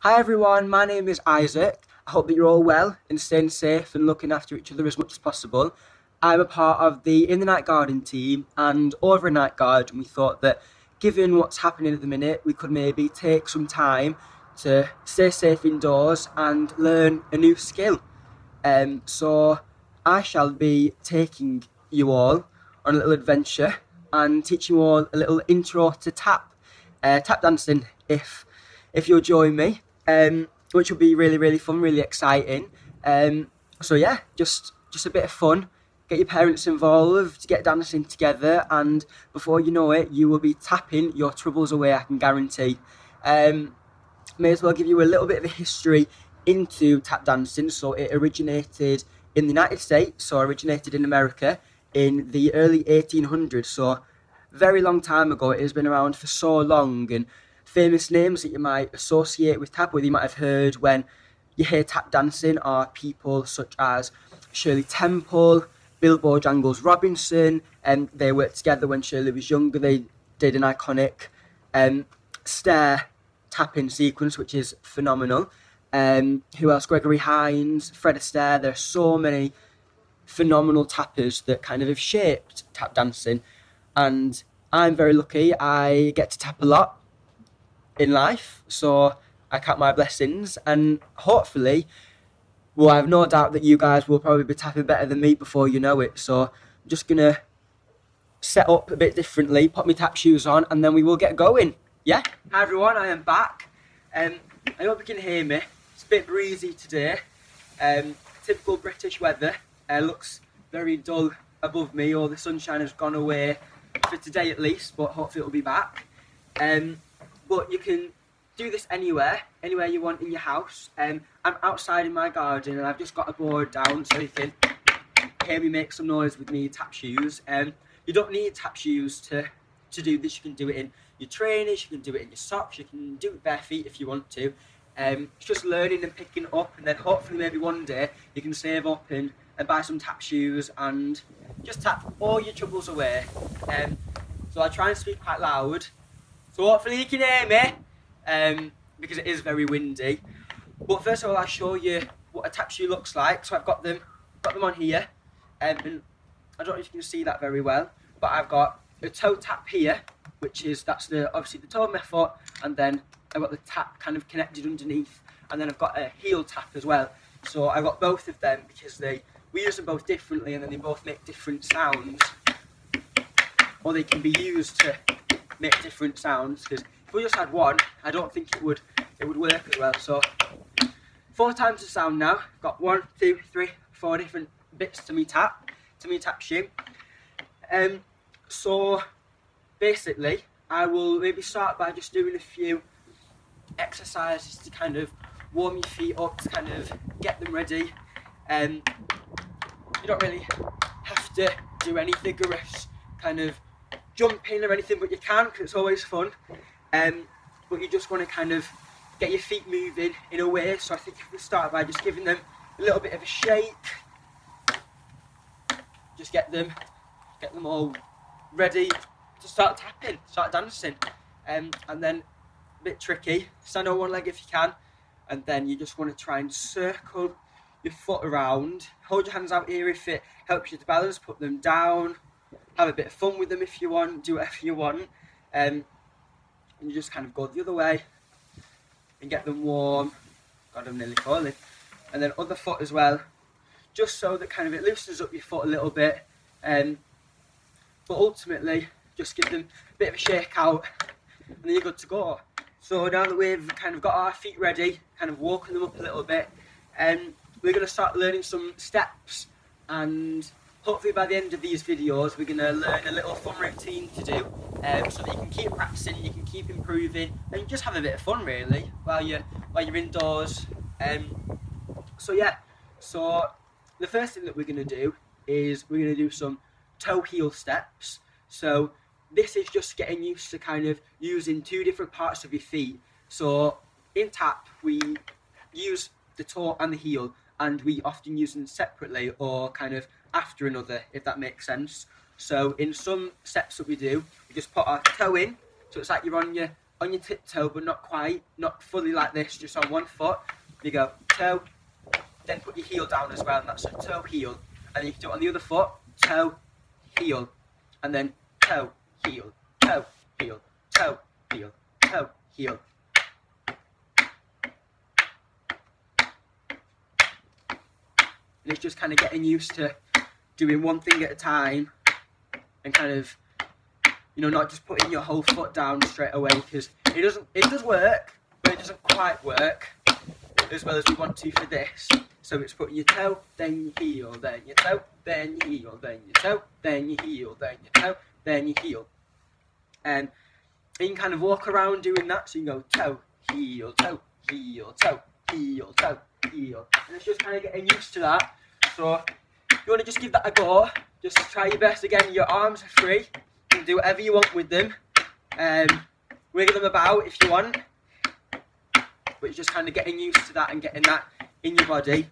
Hi everyone, my name is Isaac. I hope that you're all well and staying safe and looking after each other as much as possible. I'm a part of the In the Night Garden team and over a night guard, and we thought that given what's happening at the minute, we could maybe take some time to stay safe indoors and learn a new skill. So I shall be taking you all on a little adventure and teaching you all a little intro to tap dancing if you'll join me, which will be really fun, really exciting. So yeah, just a bit of fun. Get your parents involved, get dancing together, and before you know it, you will be tapping your troubles away, I can guarantee. May as well give you a little bit of a history into tap dancing. So it originated in the United States, so originated in America in the early 1800s, so very long time ago. It has been around for so long, and famous names that you might associate with tap, or you might have heard when you hear tap dancing, are people such as Shirley Temple, Bilbo Jangles Robinson, and they worked together when Shirley was younger. They did an iconic stair tapping sequence, which is phenomenal. Who else? Gregory Hines, Fred Astaire. There are so many phenomenal tappers that kind of have shaped tap dancing, and I'm very lucky. I get to tap a lot in life, so I count my blessings, and hopefully, well, I have no doubt that you guys will probably be tapping better than me before you know it. So I'm just gonna set up a bit differently, put my tap shoes on, and then we will get going. Yeah? Hi everyone, I am back. I hope you can hear me. It's a bit breezy today. Typical British weather. Looks very dull above me, or the sunshine has gone away for today at least, but hopefully it'll be back. But you can do this anywhere you want in your house. I'm outside in my garden and I've just got a board down so you can hear me make some noise with me tap shoes. You don't need tap shoes to do this. You can do it in your trainers, you can do it in your socks, you can do it bare feet if you want to. It's just learning and picking up, and then hopefully maybe one day you can save up and buy some tap shoes and just tap all your troubles away. So I try and speak quite loud, so hopefully you can hear me, because it is very windy. But first of all, I'll show you what a tap shoe looks like. So I've got them on here, and I don't know if you can see that very well, but I've got a toe tap here, which is, obviously the toe of my foot, and then I've got the tap kind of connected underneath, and then I've got a heel tap as well. So I've got both of them because we use them both differently, and then they both make different sounds, or they can be used to make different sounds, because if we just had one, I don't think it would work as well. So 4 times the sound now. I've got 1, 2, 3, 4 different bits to me tap shoe. So basically, I will maybe start by just doing a few exercises to kind of warm your feet up, to kind of get them ready. You don't really have to do any vigorous kind of jumping or anything, but you can, because it's always fun. But you just want to kind of get your feet moving in a way. So I think if we start by just giving them a little bit of a shake, just get them all ready to start tapping, start dancing. And then a bit tricky, stand on one leg if you can, and then you just want to try and circle your foot around. Hold your hands out here if it helps you to balance, put them down, have a bit of fun with them if you want, do whatever you want. And you just kind of go the other way and get them warm. God, I'm nearly falling. And then other foot as well, just so that kind of it loosens up your foot a little bit. But ultimately, just give them a bit of a shake out, and then you're good to go. So now that we've kind of got our feet ready, kind of walking them up a little bit, we're going to start learning some steps, and hopefully by the end of these videos we're going to learn a little fun routine to do, so that you can keep practicing, you can keep improving, and just have a bit of fun really while you're indoors. So yeah, so the first thing that we're going to do is we're going to do some toe heel steps. So this is just getting used to kind of using 2 different parts of your feet. So in tap we use the toe and the heel, and we often use them separately or kind of after another, if that makes sense. So in some steps that we do, we just put our toe in, so it's like you're on your on your tiptoe, but not quite, not fully like this, just on one foot. You go toe, then put your heel down as well, and that's a toe, heel. And then you can do it on the other foot, toe, heel, and then toe, heel, toe, heel, toe, heel, toe, heel. And it's just kind of getting used to doing one thing at a time, and kind of, you know, not just putting your whole foot down straight away, because it does work, but it doesn't quite work as well as we want to for this. So it's putting your toe, then your heel, then your toe, then your heel, then your toe, then your heel, then your toe, then your heel. And you can kind of walk around doing that, so you can go toe, heel, toe, heel, toe, heel, toe, heel. And it's just kind of getting used to that. So if you want to just give that a go, just try your best. Again, your arms are free. You can do whatever you want with them. Wiggle them about if you want. But it's just kind of getting used to that and getting that in your body.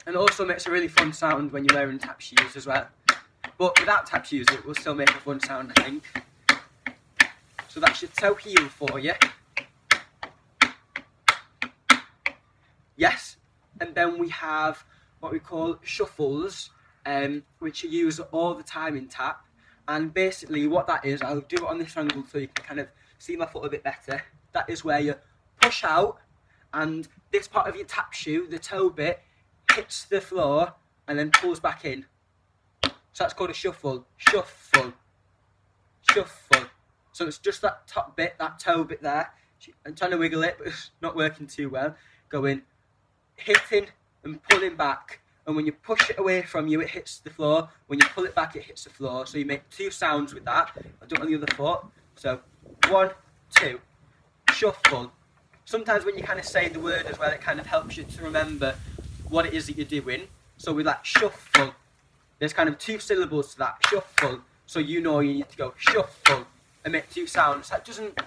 And it also makes a really fun sound when you're wearing tap shoes as well. But without tap shoes, it will still make a fun sound, I think. So that's your toe heel for you. Yes. And then we have what we call shuffles, which are used all the time in tap. And basically what that is, I'll do it on this angle so you can kind of see my foot a bit better. That is where you push out, and this part of your tap shoe, the toe bit, hits the floor and then pulls back in. So that's called a shuffle. Shuffle. Shuffle. So it's just that top bit, that toe bit there. I'm trying to wiggle it, but it's not working too well. Going, hitting and pulling back. And when you push it away from you, it hits the floor. When you pull it back, it hits the floor. So you make two sounds with that. I'll do it on the other foot. So 1, 2. Shuffle. Sometimes when you kind of say the word as well, it kind of helps you to remember what it is that you're doing. So with that shuffle, there's kind of 2 syllables to that, shuffle. So you know you need to go shuffle and make 2 sounds. That doesn't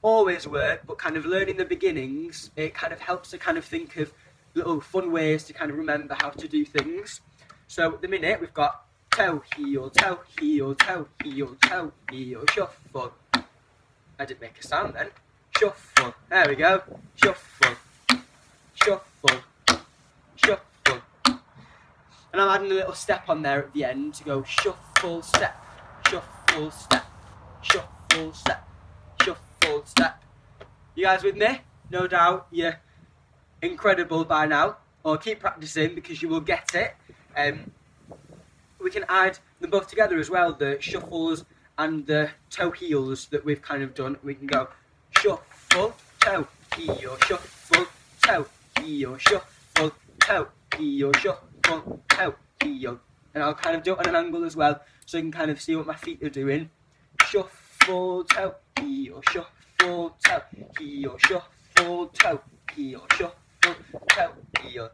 always work, but kind of learning the beginnings, it kind of helps to kind of think of little fun ways to kind of remember how to do things. So at the minute we've got toe, heel, toe, heel, toe, heel, toe, heel, shuffle. I didn't make a sound then. Shuffle. There we go. Shuffle. Shuffle. Shuffle. And I'm adding a little step on there at the end to go shuffle, step, shuffle, step, shuffle, step, shuffle, step. You guys with me? No doubt you're incredible by now. Or keep practicing because you will get it. We can add them both together as well, the shuffles and the toe heels that we've kind of done. We can go shuffle, toe, heel, shuffle, toe, heel, shuffle, toe, heel, shuffle, toe, heel. And I'll kind of do it on an angle as well, so you can kind of see what my feet are doing. Shuffle, toe, heel, shuffle, toe, heel, shuffle, toe, heel, shuffle, toe, heel.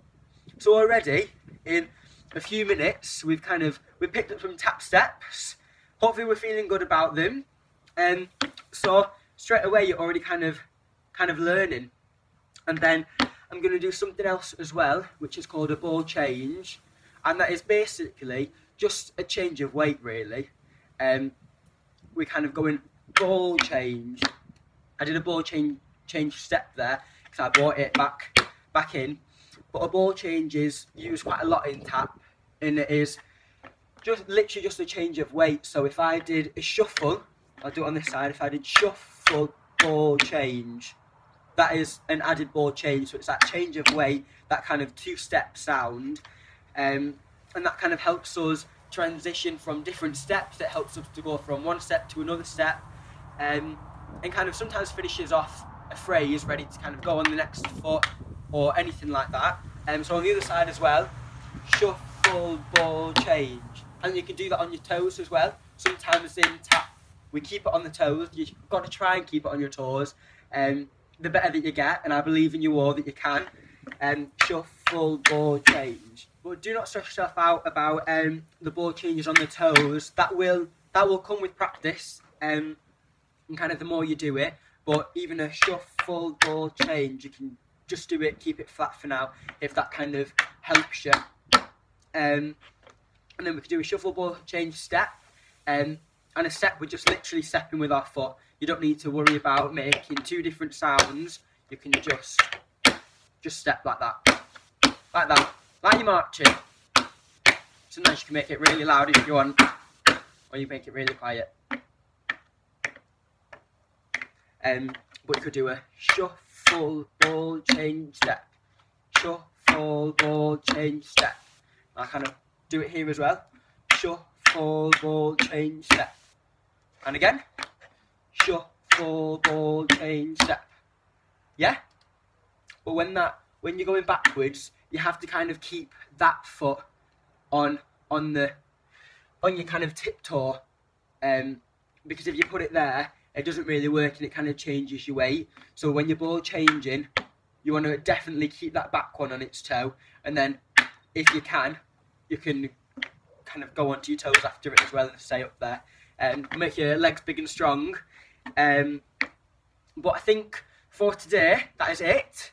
So already, in a few minutes, we've picked up some tap steps. Hopefully we're feeling good about them. So straight away you're already kind of learning. And then I'm going to do something else as well, which is called a ball change. And that is basically just a change of weight, really. We're kind of going ball change. I did a ball change step there because I brought it back in. But a ball change is used quite a lot in tap, and it is literally just a change of weight. So if I did a shuffle, I'll do it on this side. If I did shuffle, ball change, that is an added ball change. So it's that change of weight, that kind of 2-step sound, and that kind of helps us transition from different steps. That helps us to go from one step to another step, and kind of sometimes finishes off a phrase ready to kind of go on the next foot or anything like that. So on the other side as well, shuffle, ball change. And you can do that on your toes as well. Sometimes in tap, we keep it on the toes. You've got to try and keep it on your toes. The better that you get, and I believe in you all that you can. Shuffle, ball change. But do not stress yourself out about the ball changes on the toes. That will come with practice, and kind of the more you do it. But even a shuffle, ball change, you can just do it, keep it flat for now, if that kind of helps you. And then we could do a shuffle, ball change step, and a step, we're just literally stepping with our foot. you don't need to worry about making two different sounds. You can just step like that, like you're marching. Sometimes you can make it really loud if you want, or you make it really quiet. But you could do a shuffle, ball, change, step. Shuffle, ball, change, step. I kind of do it here as well. Shuffle, ball, change, step. And again. Shuffle, ball, change, step. Yeah? But when you're going backwards, you have to kind of keep that foot on your kind of tiptoe. Because if you put it there, it doesn't really work and it kind of changes your weight. So when you're ball changing, you want to definitely keep that back one on its toe, and then if you can kind of go onto your toes after it as well and stay up there, and make your legs big and strong. But I think for today that is it.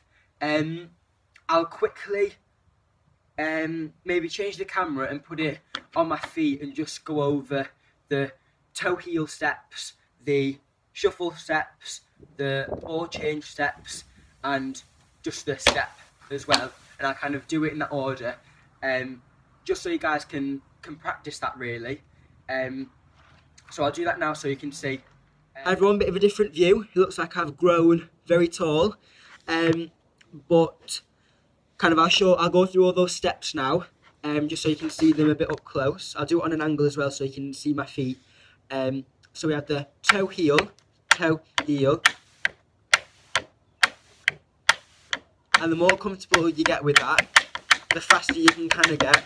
I'll quickly maybe change the camera and put it on my feet and just go over the toe heel steps, the shuffle steps, the ball change steps, and just the step as well. And I'll kind of do it in that order, just so you guys can practice that really. So I'll do that now so you can see. Everyone, bit of a different view. It looks like I've grown very tall, but kind of I'll go through all those steps now, just so you can see them a bit up close. I'll do it on an angle as well so you can see my feet. So we have the toe heel, and the more comfortable you get with that, the faster you can kind of get,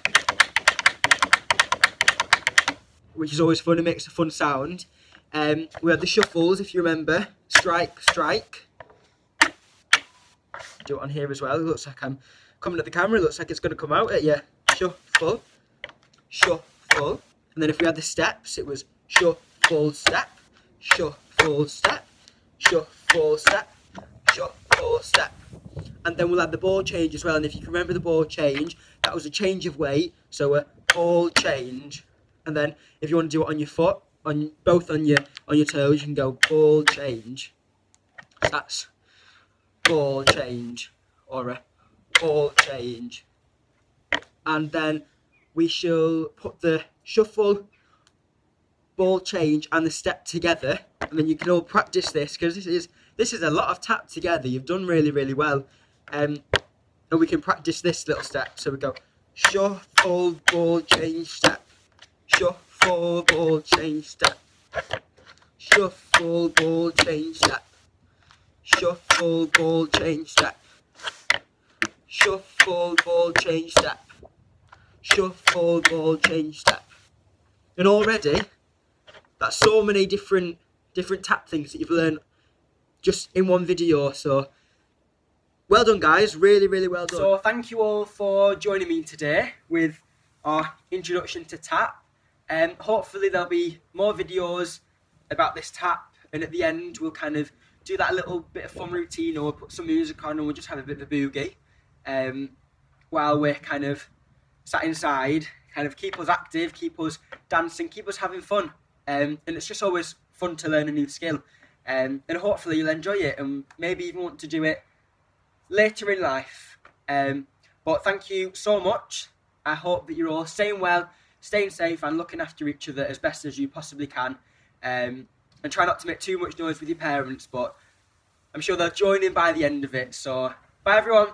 which is always fun. It makes a fun sound. We have the shuffles, if you remember. Strike, strike. Do it on here as well. It looks like I'm coming at the camera. It looks like it's going to come out at you. Shuffle, shuffle. And then if we had the steps, it was shuffle, step, shuffle, step, shuffle, step, shuffle, step. And then we'll have the ball change as well. And if you can remember the ball change, that was a change of weight. So a ball change. And then if you want to do it on your foot, both on your toes, you can go ball change. So that's ball change, or a ball change. And then we shall put the shuffle, ball change and the step together, and then you can all practice this, because this is a lot of tap together. You've done really, really well. And we can practice this little step. So we go shuffle, ball change, step. Shuffle, ball change, step. Shuffle, ball change, step. Shuffle, ball change, step. Shuffle, ball change, step. Shuffle, ball change, step. And already, that's so many different tap things that you've learned just in one video. So well done, guys. Really, really well done. So thank you all for joining me today with our introduction to tap. Hopefully there'll be more videos about this tap, and at the end we'll kind of do that little bit of fun routine, or we'll put some music on and we'll just have a bit of a boogie while we're kind of sat inside, kind of keep us active, keep us dancing, keep us having fun. And it's just always fun to learn a new skill. And hopefully you'll enjoy it and maybe even want to do it later in life. But thank you so much. I hope that you're all staying well, staying safe and looking after each other as best as you possibly can. And try not to make too much noise with your parents, but I'm sure they'll join in by the end of it. So bye everyone.